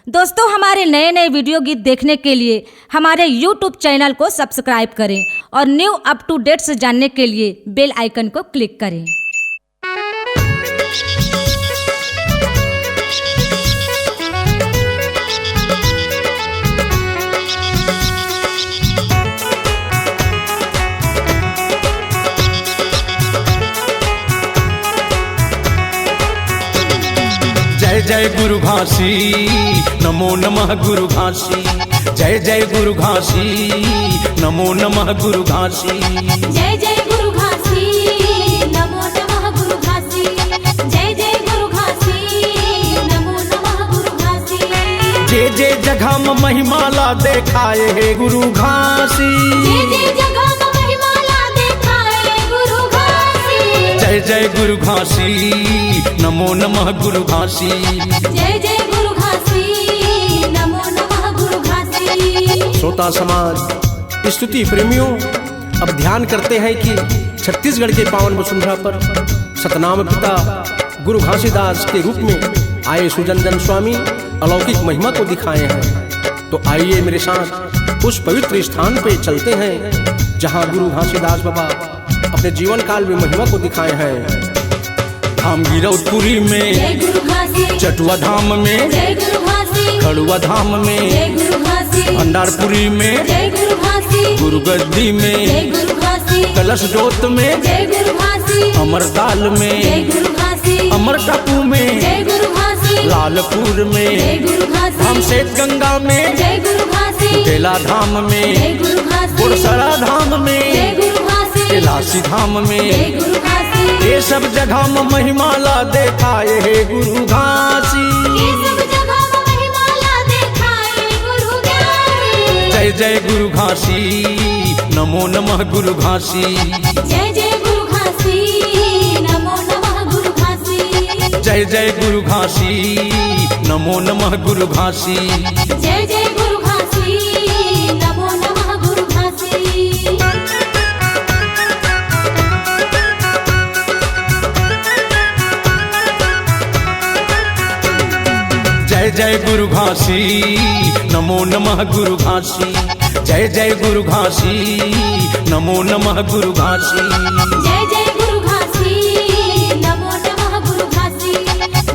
दोस्तों, हमारे नए नए वीडियो गीत देखने के लिए हमारे YouTube चैनल को सब्सक्राइब करें और न्यू अप टू डेट्स जानने के लिए बेल आइकन को क्लिक करें। जय जय गुरु घासी, नमो नमः गुरु घासी। जय जय गुरु घासी, नमो नमः गुरु घासी। जय जय गुरु घासी, नमो नमः गुरु घासी। जय जय गुरु घासी, नमो नमः गुरु घासी। जे जे जगह में महिमाला देखाए है गुरु घासी। जे जे जगह में महिमाला देखाए गुरु घासी। जय जय गुरु घासी, नमो नमः गुरु घासी। जय जय गुरु घासी, नमो नमः गुरु घासी। श्रोता समाज, स्तुति प्रेमियों, अब ध्यान करते हैं कि छत्तीसगढ़ के पावन वसुंधरा पर सतनाम पिता गुरु घासीदास के रूप में आए सुजनजन स्वामी अलौकिक महिमा को दिखाए हैं। तो आइए मेरे साथ उस पवित्र स्थान पे चलते हैं जहां गुरु घासीदास बाबा अपने जीवन काल में महिमा को दिखाए हैं। धाम गिरौदपुरी में, जय गुरु घासी। चटुआ धाम में, जय गुरु घासी। खड़ुआ धाम में, जय गुरु घासी। भंडारपुरी में, जय गुरु घासी। गुरु गद्दी में, जय गुरु घासी। कलश जोत में, जय गुरु घासी। अमरताल में, जय गुरु घासी। अमर टापू में, जय गुरु घासी। लालपुर में, जय गुरु घासी। धाम श्वेत गंगा में, जय गुरु घासी। बेला धाम में, जय गुरु घासी। गुड़सरा धाम जय में, गुरु घासी। कैलाशी धाम जय में, गुरु घासी। ये सब जगह में महिमाला देखाए है गुरु घासी। ये सब जगह में महिमाला देखाए गुरु ज्ञानी। जय जय गुरु घासी, नमो नमः गुरु घासी। जय जय गुरु घासी, नमो नमः गुरु घासी। जय जय गुरु घासी, नमो नमः गुरु घासी। जय जय गुरु घासी, नमो नमः गुरु घासी। जय जय गुरु घासी, नमो नमः गुरु घासी। जय जय गुरु घासी, नमो नमः गुरु घासी। जय जय गुरु घासी, नमो नमः गुरु घासी।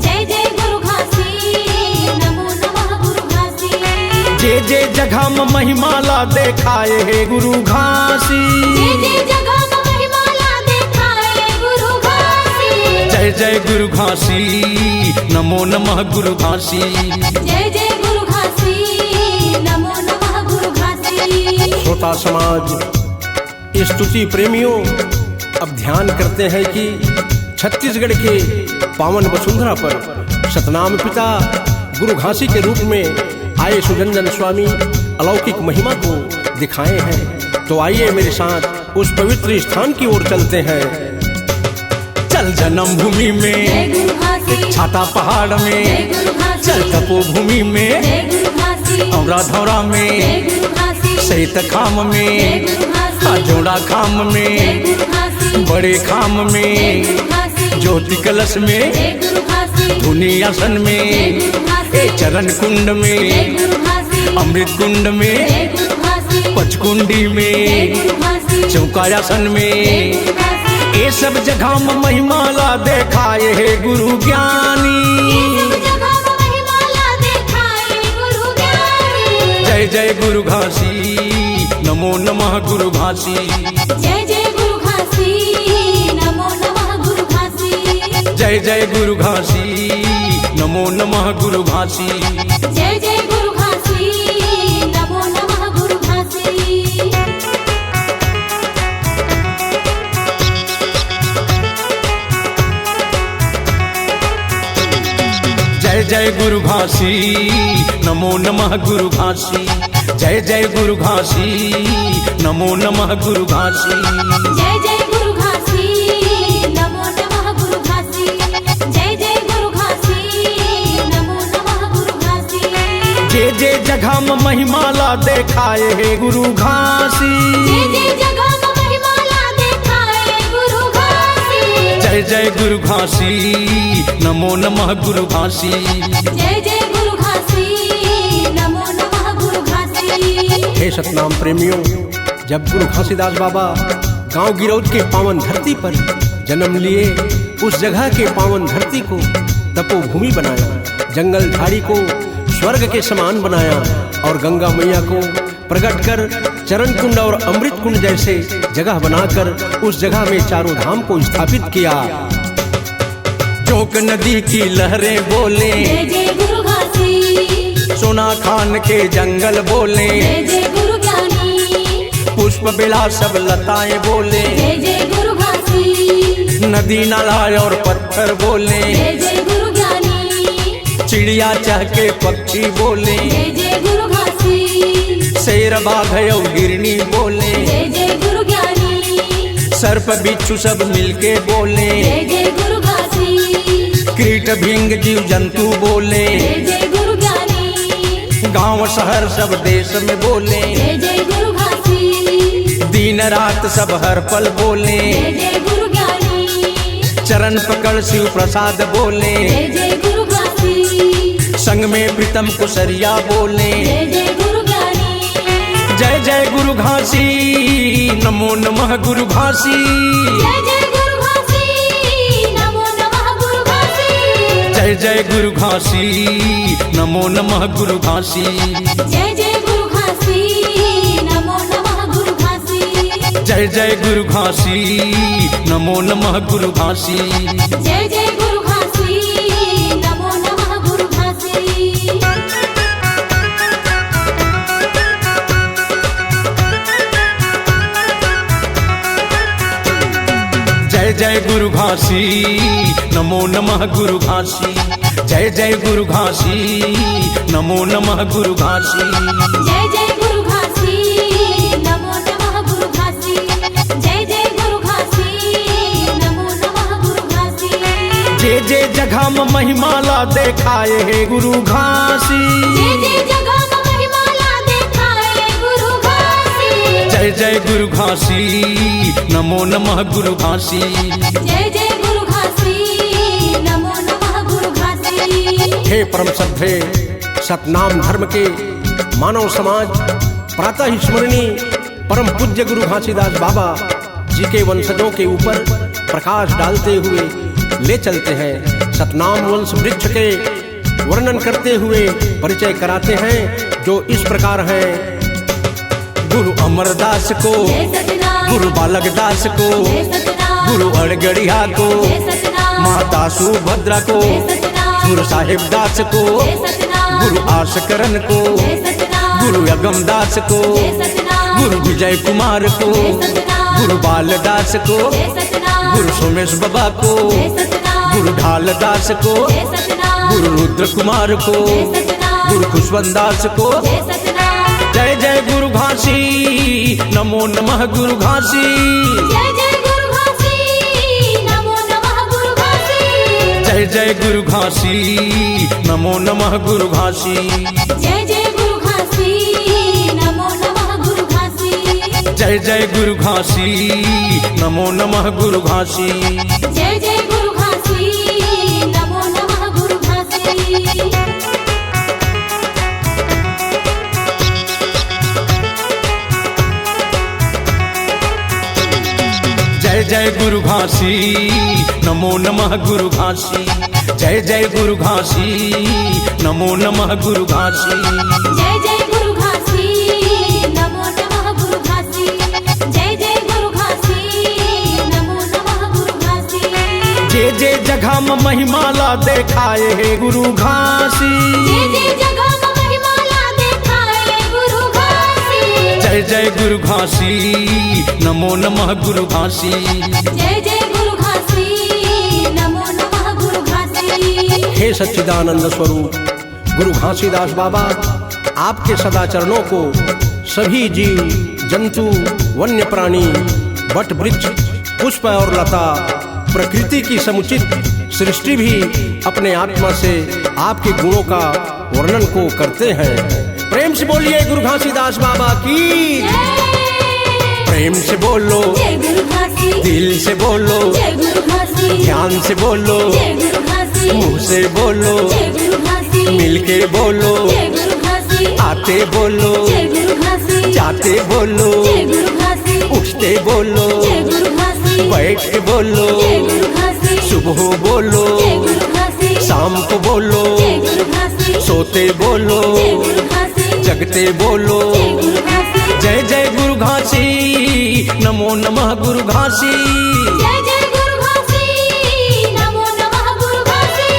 जय जय गुरु घासी, नमो नमः गुरु घासी। जे जे जगह में महिमाला देखाए है गुरु घासी। जय जय जगह में महिमाला देखाए गुरु घासी। जय जय गुरु घासी, नमो नमः गुरु घासी। जय जय गुरु घासी, नमो नमः गुरु घासी। श्रोता समाज, स्तुति प्रेमियों, अब ध्यान करते हैं कि छत्तीसगढ़ के पावन वसुंधरा पर सतनाम पिता गुरु घासी के रूप में आए सुजनजन स्वामी अलौकिक महिमा को दिखाए हैं। तो आइए मेरे साथ उस पवित्र स्थान की ओर चलते हैं। चल जन्म भूमि जय में, गुरु घासी। छाता पहाड़ जय में, गुरु घासी। चल तपोभूमि में, जय गुरु घासी। औरा धौरा जय में, गुरु घासी। सहित खाम जय में, गुरु घासी। जोड़ा खाम जय में, गुरु घासी। बड़े खाम जय में, गुरु घासी। ज्योति कलश में, जय गुरु घासी। धुनी आसन जय में, गुरु घासी। ए चरण कुंड जय में, गुरु घासी। अमृत कुंड में, जय गुरु घासी। पचकुंडी जय में, गुरु घासी। चौकायासन जय में, गुरु घासी। ये सब जगह में महिमाला देखाए है गुरु ये ज्ञानी। सब जगह में महिमाला देखाए गुरु ज्ञानी। जय जय गुरु घासी, नमो नमः गुरु घासी। जय जय गुरु घासी, नमो नमः गुरु घासी। जय जय गुरु घासी, नमो नमः गुरु घासी। जय जय गुरु घासी, नमो नमः गुरु घासी। जय जय गुरु घासी, नमो नमः गुरु घासी। जय जय गुरु घासी, नमो नमः गुरु घासी। जय जय गुरु घासी, नमो नमः गुरु घासी। जय जय गुरु घासी, नमो नमः गुरु घासी। जे जे जगह में महिमाला देखाए है गुरु घासी। जय जय जगह में महिमाला देखाए गुरु घासी। जय जय गुरु घासी, नमो नमः गुरु घासी। जय जय गुरु घासी, सतनाम प्रेमियों, जब गुरु घासीदास बाबा गांव गिरौद के पावन धरती पर जन्म लिए, उस जगह के पावन धरती को तपोभूमि बनाया, जंगल झाड़ी को स्वर्ग के समान बनाया और गंगा मैया को प्रकट कर चरण कुंड और अमृत कुंड जैसे जगह बनाकर उस जगह में चारों धाम को स्थापित किया। चौक नदी की लहरें बोले, जय जय गुरु घासी। सोना खान के जंगल बोले, जय जय गुरु ज्ञानी। पुष्प बिला सब लताएं बोले, जय जय गुरु घासी। नदी नाला और पत्थर बोले, जय जय गुरु ज्ञानी। चिड़िया चहके पक्षी बोले, जय जय गुरु घासी। शेर बाघ और हिरनी बोले, जय जय गुरु ज्ञानी। सर्प बिच्छू सब मिलके बोले, जय जय गुरु घासी। कीट भींग जीव जंतु बोले, जय जय गुरु ज्ञानी। गांव शहर सब देश में बोले, जय जय गुरु घासी। दिन रात सब हर पल बोले, जय जय गुरु ज्ञानी। चरण पकड़ शिव प्रसाद बोले, जय जय गुरु घासी। संग में प्रीतम कुसरिया बोले, जय जय गुरु ज्ञानी। जय जय गुरु घासी, नमो नमः गुरु घासी। जय जय गुरु घासी, नमो नमः गुरु घासी। जय जय गुरु घासी, नमो नमः गुरु घासी। जय जय गुरु घासी, नमो नमः गुरु घासी। जय जय गुरु घासी, नमो नमः गुरु घासी। जय जय गुरु घासी, नमो नमः गुरु घासी। जय जय गुरु घासी, नमो नमः गुरु घासी। जय जय गुरु घासी, नमो नमः गुरु घासी। जय जय गुरु घासी, नमो नमः गुरु घासी। जय जय गुरु घासी, नमो नमः गुरु घासी। जे जे जगह में महिमाला देखाए है गुरु घासी। जय जय जगह में महिमाला देखाए गुरु घासी। जय जय गुरु घासी, नमो नमः गुरु घासी। जय जय गुरु घासी, नमो नमः गुरु घासी। हे परम सभ्य सतनाम धर्म के मानव समाज, प्रातः स्मरणीय परम पूज्य गुरु घासीदास बाबा जी के वंशजों के ऊपर प्रकाश डालते हुए ले चलते हैं। सतनाम वंश वृक्ष के वर्णन करते हुए परिचय कराते हैं, जो इस प्रकार है। गुरु अमरदास को, जय सतनाम। गुरु बालक दास को, जय सतनाम। गुरु अड़गड़िया को, जय सतनाम। माता सुभद्रा को, जय सतनाम। गुरु साहिब दास को, जय सतनाम। गुरु आशकरण को, जय सतनाम। गुरु यगम दास को, जय सतनाम। गुरु विजय कुमार को, जय सतनाम। गुरु बाल दास को, जय सतनाम। गुरु सोमेश बाबा को, जय सतनाम। गुरु ढाल दास को, जय सतनाम। गुरु रुद्र कुमार को, जय सतनाम। गुरु खुशवंत दास को। जय सतनाम। जय जय गुरु घासी, नमो नमः गुरु घासी। जय जय गुरु घासी, नमो नमः गुरु घासी। जय जय गुरु घासी, नमो नमः गुरु घासी। जय जय गुरु घासी, नमो नमः गुरु घासी। जय जय गुरु घासी, नमो नमः गुरु घासी। जय जय गुरु घासी, नमो नमः गुरु घासी। जय जय गुरु घासी, नमो नमः गुरु घासी। जय जय गुरु घासी, नमो नमः गुरु घासी। जय जय गुरु घासी, नमो नमः गुरु घासी। जय जय गुरु घासी, नमो नमः गुरु घासी। जे जे जगह में महिमाला देखाए है गुरु घासी। जय जय जगह में महिमाला देखाए गुरु घासी। जय जय गुरु घासी, नमो नमः गुरु घासी। जय जय गुरु घासी, नमो नमः गुरु घासी। हे सच्चिदानंद स्वरूप गुरु घासीदास बाबा, आपके सदा चरणों को सभी जीव जंतु, वन्य प्राणी, वट वृक्ष, पुष्प और लता, प्रकृति की समुचित सृष्टि भी अपने आत्मा से आपके गुणों का वर्णन को करते हैं। प्रेम से बोलिए गुरु घासीदास बाबा की। प्रेम से बोलो, जय गुरु घासी। दिल से बोलो, जय गुरु घासी। ध्यान से बोलो, जय गुरु घासी। मुंह से बोलो, जय गुरु घासी। मिलके बोलो, जय गुरु घासी। आते बोलो, जय गुरु घासी। जाते जाते बोलो, जय गुरु घासी, उठते बोलो, जय गुरु घासी, बैठ के बोलो, जय गुरु घासी, सुबह बोलो, जय गुरु घासी, शाम को बोलो, जय गुरु घासी, सोते बोलो, जय गुरु घासी, जगते बोलो, जय गुरु घासी, जय जय गुरु घासी, नमो नमः गुरु घासी। जय जय गुरु घासी, नमो नमः गुरु घासी,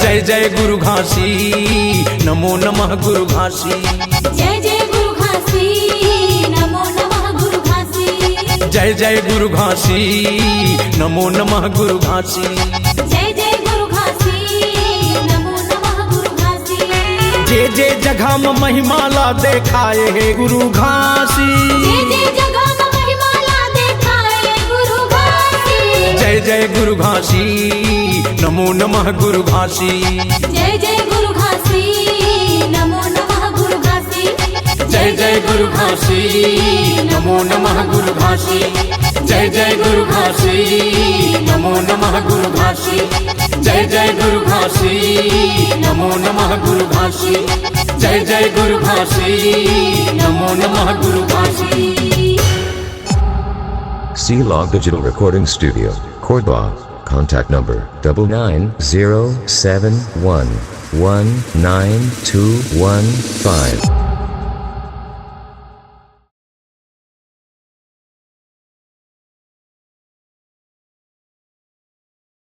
जय जय गुरु घासी, नमो नमः गुरु घासी। जय जय गुरु घासी, नमो नमः गुरु घासी, जय जय गुरु घासी, नमो नमः गुरु घासी। जय जय गुरु घासी, नमो नमः गुरु घासी, जे जे जगह में महिमाला देखाए है गुरु घासी। जय जय जगह में महिमाला देखाए गुरु घासी, जय जय गुरु घासी, नमो नमः गुरु घासी। जय जय गुरु घासी, नमो नमः गुरु घासी, जय जय गुरु घासी, नमो नमः गुरु घासी। जय जय गुरु घासी, नमो नमः गुरु घासी। जय जय गुरु घासी, नमो नमः गुरु घासी। जय जय गुरु घासी, नमो नमः गुरु घासी। C-Log Digital Recording Studio, Cordoba. Contact number 9907119215.